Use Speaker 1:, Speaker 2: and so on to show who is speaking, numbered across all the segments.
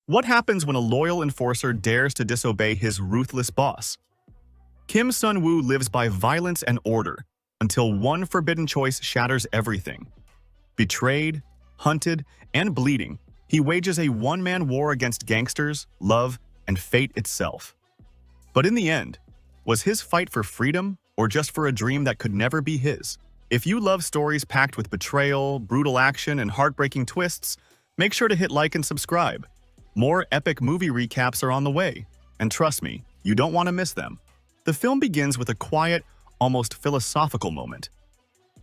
Speaker 1: What happens when a loyal enforcer dares to disobey his ruthless boss? Kim Sun-woo lives by violence and order until one forbidden choice shatters everything. Betrayed, hunted, and bleeding, he wages a one-man war against gangsters, love, and fate itself. But in the end, was his fight for freedom or just for a dream that could never be his? If you love stories packed with betrayal, brutal action, and heartbreaking twists, make sure to hit like and subscribe. More epic movie recaps are on the way, and trust me, you don't want to miss them. The film begins with a quiet, almost philosophical moment.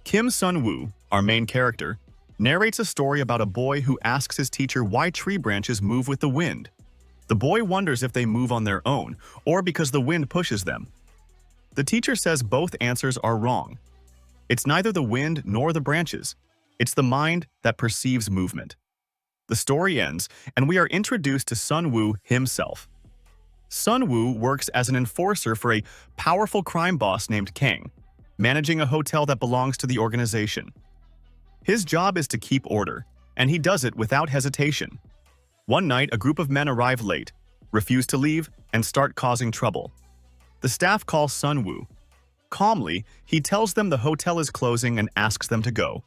Speaker 1: Kim Sun-woo, our main character, narrates a story about a boy who asks his teacher why tree branches move with the wind. The boy wonders if they move on their own, or because the wind pushes them. The teacher says both answers are wrong. It's neither the wind nor the branches. It's the mind that perceives movement. The story ends, and we are introduced to Sun-woo himself. Sun-woo works as an enforcer for a powerful crime boss named Kang, managing a hotel that belongs to the organization. His job is to keep order, and he does it without hesitation. One night, a group of men arrive late, refuse to leave, and start causing trouble. The staff calls Sun-woo. Calmly, he tells them the hotel is closing and asks them to go.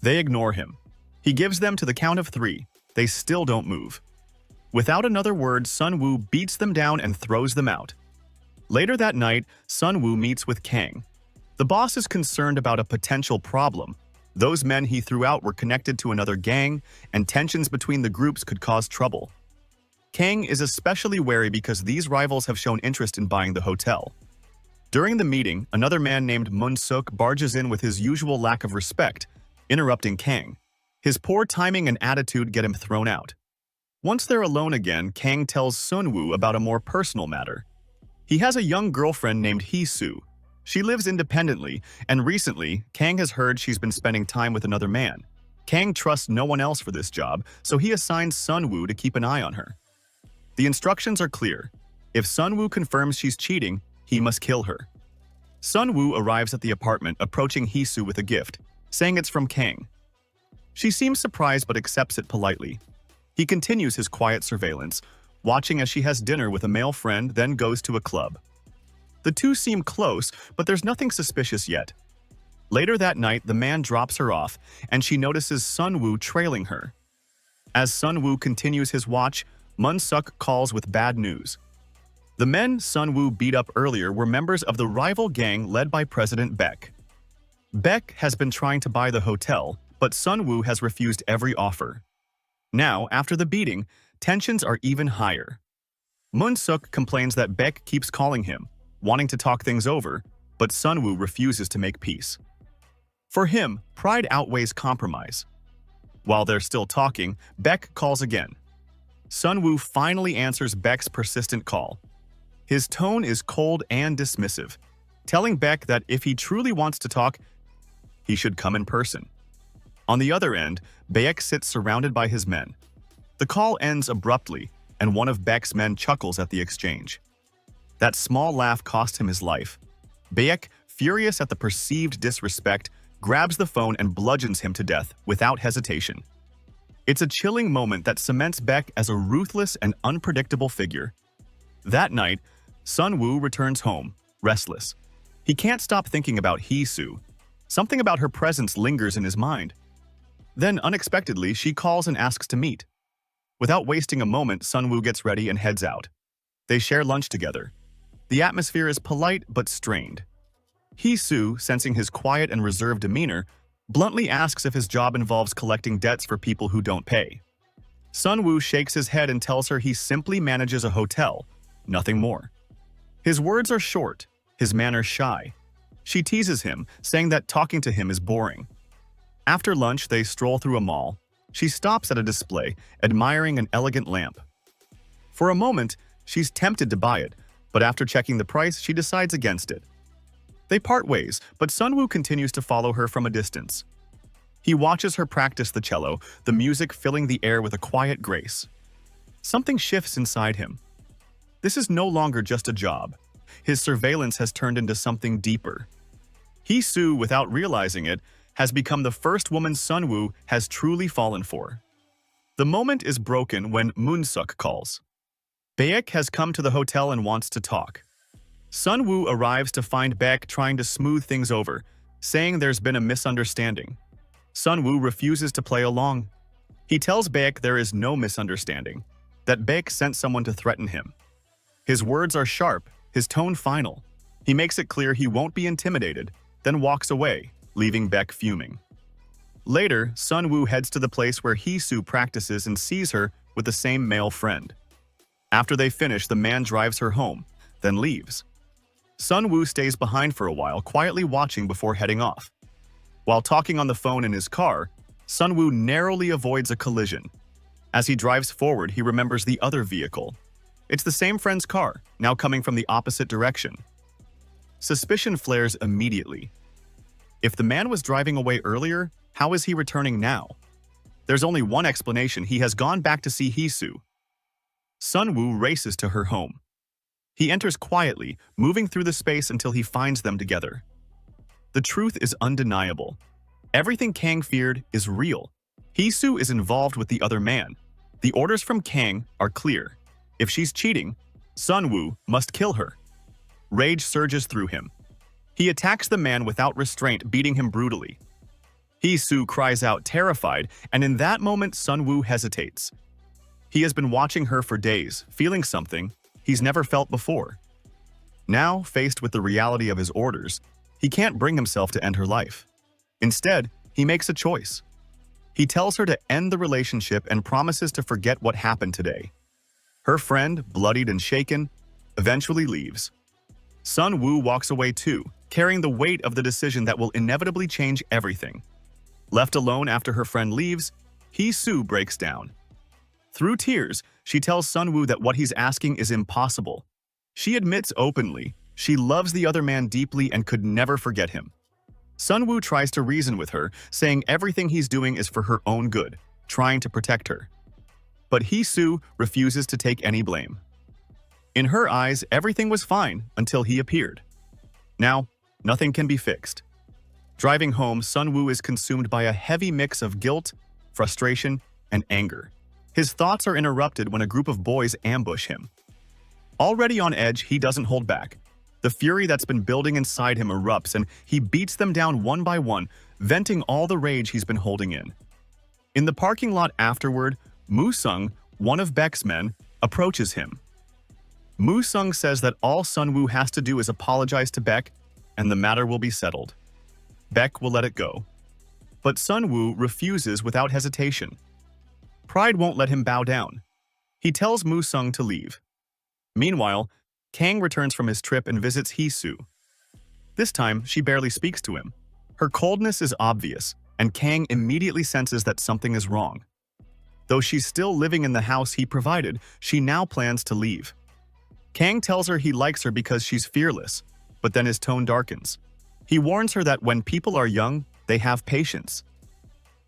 Speaker 1: They ignore him. He gives them to the count of 3. They still don't move. Without another word, Sun-woo beats them down and throws them out. Later that night, Sun-woo meets with Kang. The boss is concerned about a potential problem. Those men he threw out were connected to another gang, and tensions between the groups could cause trouble. Kang is especially wary because these rivals have shown interest in buying the hotel. During the meeting, another man named Moon-suk barges in with his usual lack of respect, interrupting Kang. His poor timing and attitude get him thrown out. Once they're alone again, Kang tells Sun-woo about a more personal matter. He has a young girlfriend named Hee-soo. She lives independently, and recently, Kang has heard she's been spending time with another man. Kang trusts no one else for this job, so he assigns Sun-woo to keep an eye on her. The instructions are clear. If Sun-woo confirms she's cheating, he must kill her. Sun-woo arrives at the apartment, approaching Hee-soo with a gift, saying it's from Kang. She seems surprised but accepts it politely. He continues his quiet surveillance, watching as she has dinner with a male friend, then goes to a club. The two seem close, but there's nothing suspicious yet. Later that night, the man drops her off, and she notices Sun-woo trailing her. As Sun-woo continues his watch, Moon-suk calls with bad news. The men Sun-woo beat up earlier were members of the rival gang led by President Baek. Baek has been trying to buy the hotel, but Sun-woo has refused every offer. Now, after the beating, tensions are even higher. Moon-suk complains that Baek keeps calling him, wanting to talk things over, but Sun-woo refuses to make peace. For him, pride outweighs compromise. While they're still talking, Baek calls again. Sun-woo finally answers Baek's persistent call. His tone is cold and dismissive, telling Baek that if he truly wants to talk, he should come in person. On the other end, Baek sits surrounded by his men. The call ends abruptly, and one of Baek's men chuckles at the exchange. That small laugh cost him his life. Baek, furious at the perceived disrespect, grabs the phone and bludgeons him to death without hesitation. It's a chilling moment that cements Baek as a ruthless and unpredictable figure. That night, Sun-woo returns home, restless. He can't stop thinking about Hee-soo. Something about her presence lingers in his mind. Then, unexpectedly, she calls and asks to meet. Without wasting a moment, Sun-woo gets ready and heads out. They share lunch together. The atmosphere is polite but strained. Hee-soo, sensing his quiet and reserved demeanor, bluntly asks if his job involves collecting debts for people who don't pay. Sun-woo shakes his head and tells her he simply manages a hotel, nothing more. His words are short, his manner shy. She teases him, saying that talking to him is boring. After lunch, they stroll through a mall. She stops at a display, admiring an elegant lamp. For a moment, she's tempted to buy it, but after checking the price, she decides against it. They part ways, but Sun-woo continues to follow her from a distance. He watches her practice the cello, the music filling the air with a quiet grace. Something shifts inside him. This is no longer just a job. His surveillance has turned into something deeper. Hee-soo, without realizing it, has become the first woman Sun-woo has truly fallen for. The moment is broken when Moonsuk calls. Baek has come to the hotel and wants to talk. Sunwoo arrives to find Baek trying to smooth things over, saying there's been a misunderstanding. Sunwoo refuses to play along. He tells Baek there is no misunderstanding, that Baek sent someone to threaten him. His words are sharp, his tone final. He makes it clear he won't be intimidated, then walks away, leaving Baek fuming. Later, Sunwoo heads to the place where Heesoo practices and sees her with the same male friend. After they finish, the man drives her home, then leaves. Sunwoo stays behind for a while, quietly watching before heading off. While talking on the phone in his car, Sunwoo narrowly avoids a collision. As he drives forward, he remembers the other vehicle. It's the same friend's car, now coming from the opposite direction. Suspicion flares immediately. If the man was driving away earlier, how is he returning now? There's only one explanation: he has gone back to see Heesoo. Sunwoo races to her home. He enters quietly, moving through the space until he finds them together. The truth is undeniable. Everything Kang feared is real. Heesoo is involved with the other man. The orders from Kang are clear. If she's cheating, Sunwoo must kill her. Rage surges through him. He attacks the man without restraint, beating him brutally. Heesoo cries out, terrified, and in that moment Sunwoo hesitates. He has been watching her for days, feeling something he's never felt before. Now, faced with the reality of his orders, he can't bring himself to end her life. Instead, he makes a choice. He tells her to end the relationship and promises to forget what happened today. Her friend, bloodied and shaken, eventually leaves. Sunwoo walks away too, carrying the weight of the decision that will inevitably change everything. Left alone after her friend leaves, Heesoo breaks down. Through tears, she tells Sunwoo that what he's asking is impossible. She admits openly she loves the other man deeply and could never forget him. Sunwoo tries to reason with her, saying everything he's doing is for her own good, trying to protect her. But Heesoo refuses to take any blame. In her eyes, everything was fine until he appeared. Now, nothing can be fixed. Driving home, Sunwoo is consumed by a heavy mix of guilt, frustration, and anger. His thoughts are interrupted when a group of boys ambush him. Already on edge, he doesn't hold back. The fury that's been building inside him erupts, and he beats them down one by one, venting all the rage he's been holding in. In the parking lot afterward, Moo-sung, one of Baek's men, approaches him. Moo-sung says that all Sunwoo has to do is apologize to Baek, and the matter will be settled. Baek will let it go. But Sunwoo refuses without hesitation. Pride won't let him bow down. He tells Moo-sung to leave. Meanwhile, Kang returns from his trip and visits Heesoo. This time, she barely speaks to him. Her coldness is obvious, and Kang immediately senses that something is wrong. Though she's still living in the house he provided, she now plans to leave. Kang tells her he likes her because she's fearless, but then his tone darkens. He warns her that when people are young, they have patience.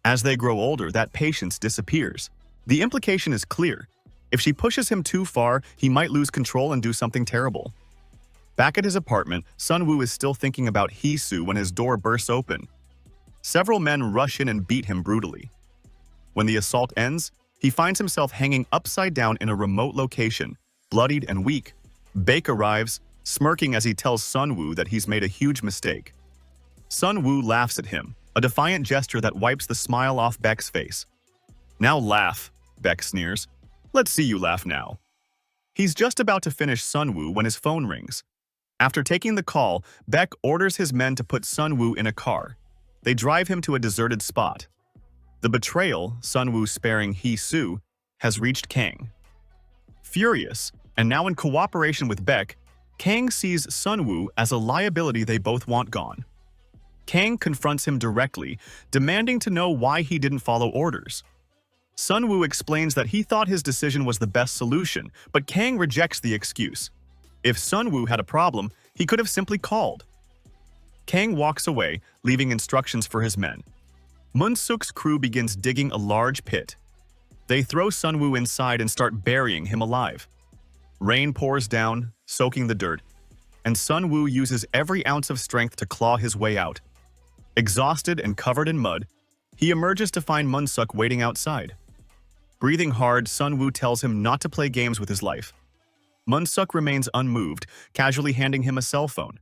Speaker 1: As they grow older, that patience disappears. The implication is clear. If she pushes him too far, he might lose control and do something terrible. Back at his apartment, Sunwoo is still thinking about Heesoo when his door bursts open. Several men rush in and beat him brutally. When the assault ends, he finds himself hanging upside down in a remote location, bloodied and weak. Baek arrives, smirking as he tells Sunwoo that he's made a huge mistake. Sunwoo laughs at him, a defiant gesture that wipes the smile off Baek's face. "Now laugh," Baek sneers. "Let's see you laugh now." He's just about to finish Sunwoo when his phone rings. After taking the call, Baek orders his men to put Sunwoo in a car. They drive him to a deserted spot. The betrayal, Sunwoo sparing Heesoo, has reached Kang. Furious, and now in cooperation with Baek, Kang sees Sunwoo as a liability they both want gone. Kang confronts him directly, demanding to know why he didn't follow orders. Sunwoo explains that he thought his decision was the best solution, but Kang rejects the excuse. If Sunwoo had a problem, he could have simply called. Kang walks away, leaving instructions for his men. Moonsuk's crew begins digging a large pit. They throw Sunwoo inside and start burying him alive. Rain pours down, soaking the dirt, and Sunwoo uses every ounce of strength to claw his way out. Exhausted and covered in mud, he emerges to find Moonsuk waiting outside. Breathing hard, Sun Woo tells him not to play games with his life. Moon-suk remains unmoved, casually handing him a cell phone.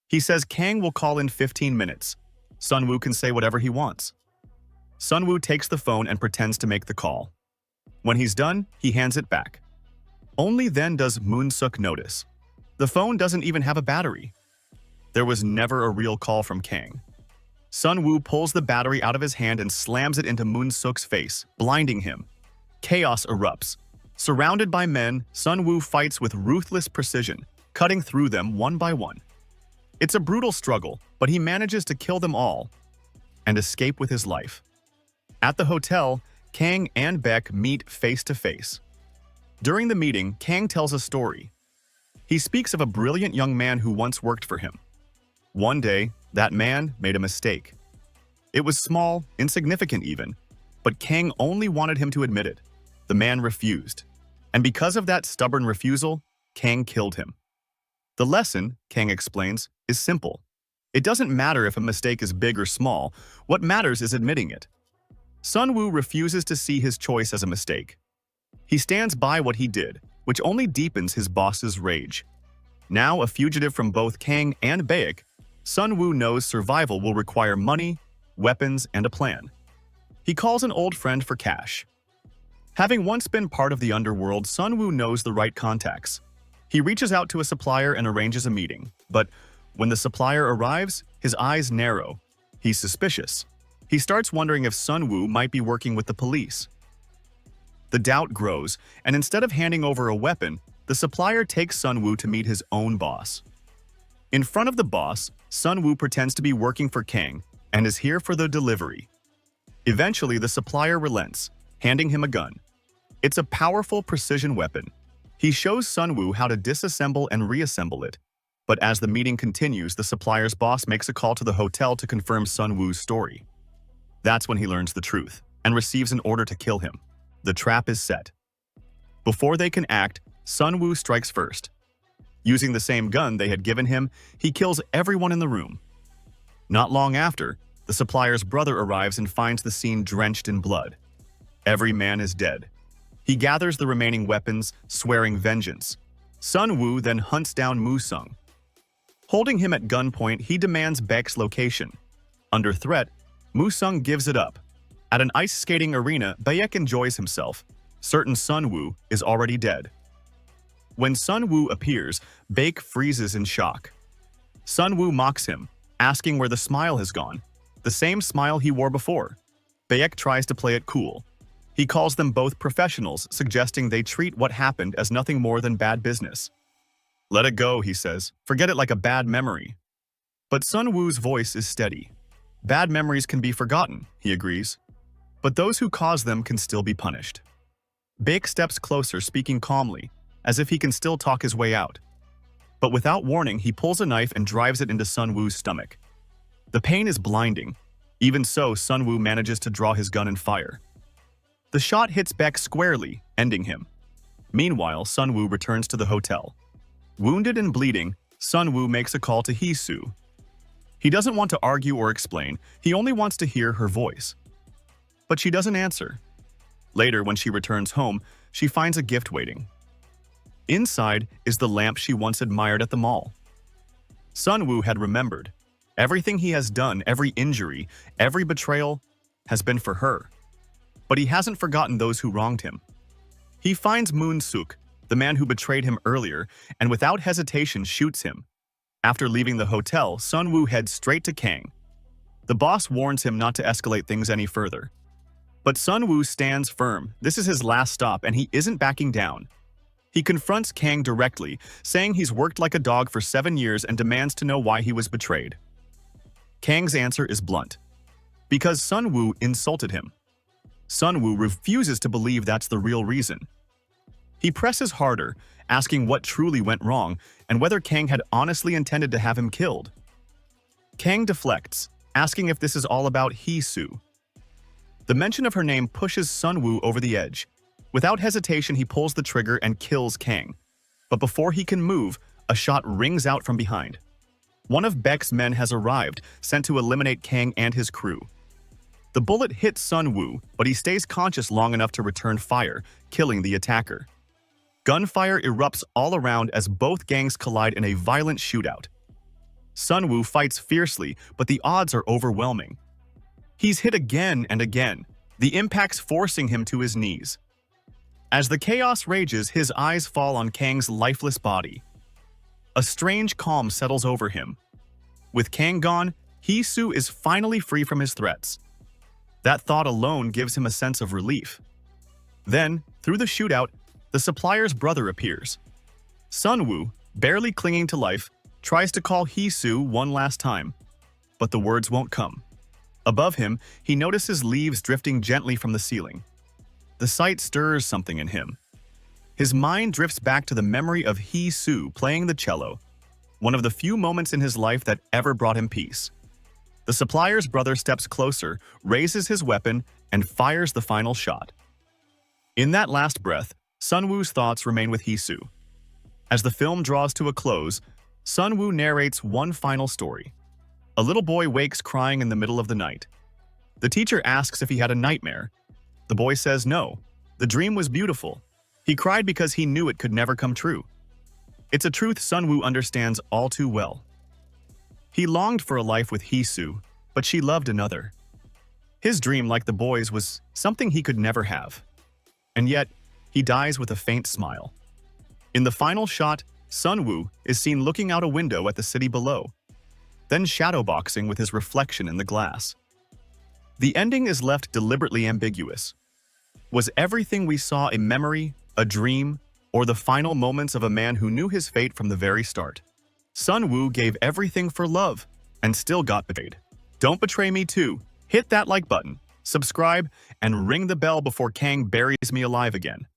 Speaker 1: He says Kang will call in 15 minutes. Sun Woo can say whatever he wants. Sun Woo takes the phone and pretends to make the call. When he's done, he hands it back. Only then does Moon-suk notice. The phone doesn't even have a battery. There was never a real call from Kang. Sun Woo pulls the battery out of his hand and slams it into Moon-suk's face, blinding him. Chaos erupts. Surrounded by men, Sun Woo fights with ruthless precision, cutting through them one by one. It's a brutal struggle, but he manages to kill them all and escape with his life. At the hotel, Kang and Baek meet face to face. During the meeting, Kang tells a story. He speaks of a brilliant young man who once worked for him. One day, that man made a mistake. It was small, insignificant even, but Kang only wanted him to admit it. The man refused. And because of that stubborn refusal, Kang killed him. The lesson, Kang explains, is simple. It doesn't matter if a mistake is big or small. What matters is admitting it. Sun Woo refuses to see his choice as a mistake. He stands by what he did, which only deepens his boss's rage. Now a fugitive from both Kang and Baek, Sun Woo knows survival will require money, weapons, and a plan. He calls an old friend for cash. Having once been part of the underworld, Sun Woo knows the right contacts. He reaches out to a supplier and arranges a meeting, but when the supplier arrives, his eyes narrow. He's suspicious. He starts wondering if Sun Woo might be working with the police. The doubt grows, and instead of handing over a weapon, the supplier takes Sun Woo to meet his own boss. In front of the boss, Sun Woo pretends to be working for Kang and is here for the delivery. Eventually, the supplier relents, handing him a gun. It's a powerful precision weapon. He shows Sun Woo how to disassemble and reassemble it. But as the meeting continues, the supplier's boss makes a call to the hotel to confirm Sun Woo's story. That's when he learns the truth and receives an order to kill him. The trap is set. Before they can act, Sun Woo strikes first. Using the same gun they had given him, he kills everyone in the room. Not long after, the supplier's brother arrives and finds the scene drenched in blood. Every man is dead. He gathers the remaining weapons, swearing vengeance. Sun Woo then hunts down Moon-suk. Holding him at gunpoint, he demands Baek's location. Under threat, Moon-suk gives it up. At an ice skating arena, Baek enjoys himself. Certain Sun Woo is already dead. When Sun Woo appears, Baek freezes in shock. Sun Woo mocks him, asking where the smile has gone. The same smile he wore before. Baek tries to play it cool. He calls them both professionals, suggesting they treat what happened as nothing more than bad business. Let it go, he says. Forget it like a bad memory. But Sun Woo's voice is steady. Bad memories can be forgotten, he agrees. But those who cause them can still be punished. Baek steps closer, speaking calmly, as if he can still talk his way out. But without warning, he pulls a knife and drives it into Sun Woo's stomach. The pain is blinding. Even so, Sun Woo manages to draw his gun and fire. The shot hits Baek squarely, ending him. Meanwhile, Sun Woo returns to the hotel. Wounded and bleeding, Sun Woo makes a call to Hee-soo. He doesn't want to argue or explain, he only wants to hear her voice. But she doesn't answer. Later, when she returns home, she finds a gift waiting. Inside is the lamp she once admired at the mall. Sun Woo had remembered. Everything he has done, every injury, every betrayal, has been for her. But he hasn't forgotten those who wronged him. He finds Moon-suk, the man who betrayed him earlier, and without hesitation shoots him. After leaving the hotel, Sun Woo heads straight to Kang. The boss warns him not to escalate things any further. But Sun Woo stands firm. This is his last stop, and he isn't backing down. He confronts Kang directly, saying he's worked like a dog for 7 years and demands to know why he was betrayed. Kang's answer is blunt. Because Sun Woo insulted him. Sun Woo refuses to believe that's the real reason. He presses harder, asking what truly went wrong and whether Kang had honestly intended to have him killed. Kang deflects, asking if this is all about Hee-soo. The mention of her name pushes Sun Woo over the edge. Without hesitation, he pulls the trigger and kills Kang. But before he can move, a shot rings out from behind. One of Baek's men has arrived, sent to eliminate Kang and his crew. The bullet hits Sun Wu, but he stays conscious long enough to return fire, killing the attacker. Gunfire erupts all around as both gangs collide in a violent shootout. Sun Wu fights fiercely, but the odds are overwhelming. He's hit again and again, the impacts forcing him to his knees. As the chaos rages, his eyes fall on Kang's lifeless body. A strange calm settles over him. With Kang gone, Hee-Soo is finally free from his threats. That thought alone gives him a sense of relief. Then, through the shootout, the supplier's brother appears. Sun Wu, barely clinging to life, tries to call Hee-Soo one last time, but the words won't come. Above him, he notices leaves drifting gently from the ceiling. The sight stirs something in him. His mind drifts back to the memory of Hee-Soo playing the cello, one of the few moments in his life that ever brought him peace. The supplier's brother steps closer, raises his weapon, and fires the final shot. In that last breath, Sun Wu's thoughts remain with Hee-Soo. As the film draws to a close, Sun Wu narrates one final story. A little boy wakes crying in the middle of the night. The teacher asks if he had a nightmare. The boy says no. The dream was beautiful. He cried because he knew it could never come true. It's a truth Sun Wu understands all too well. He longed for a life with Hee-Soo, but she loved another. His dream, like the boy's, was something he could never have. And yet, he dies with a faint smile. In the final shot, Sun Wu is seen looking out a window at the city below, then shadowboxing with his reflection in the glass. The ending is left deliberately ambiguous. Was everything we saw a memory, a dream, or the final moments of a man who knew his fate from the very start? Sun Wu gave everything for love and still got betrayed. Don't betray me too. Hit that like button, subscribe, and ring the bell before Kang buries me alive again.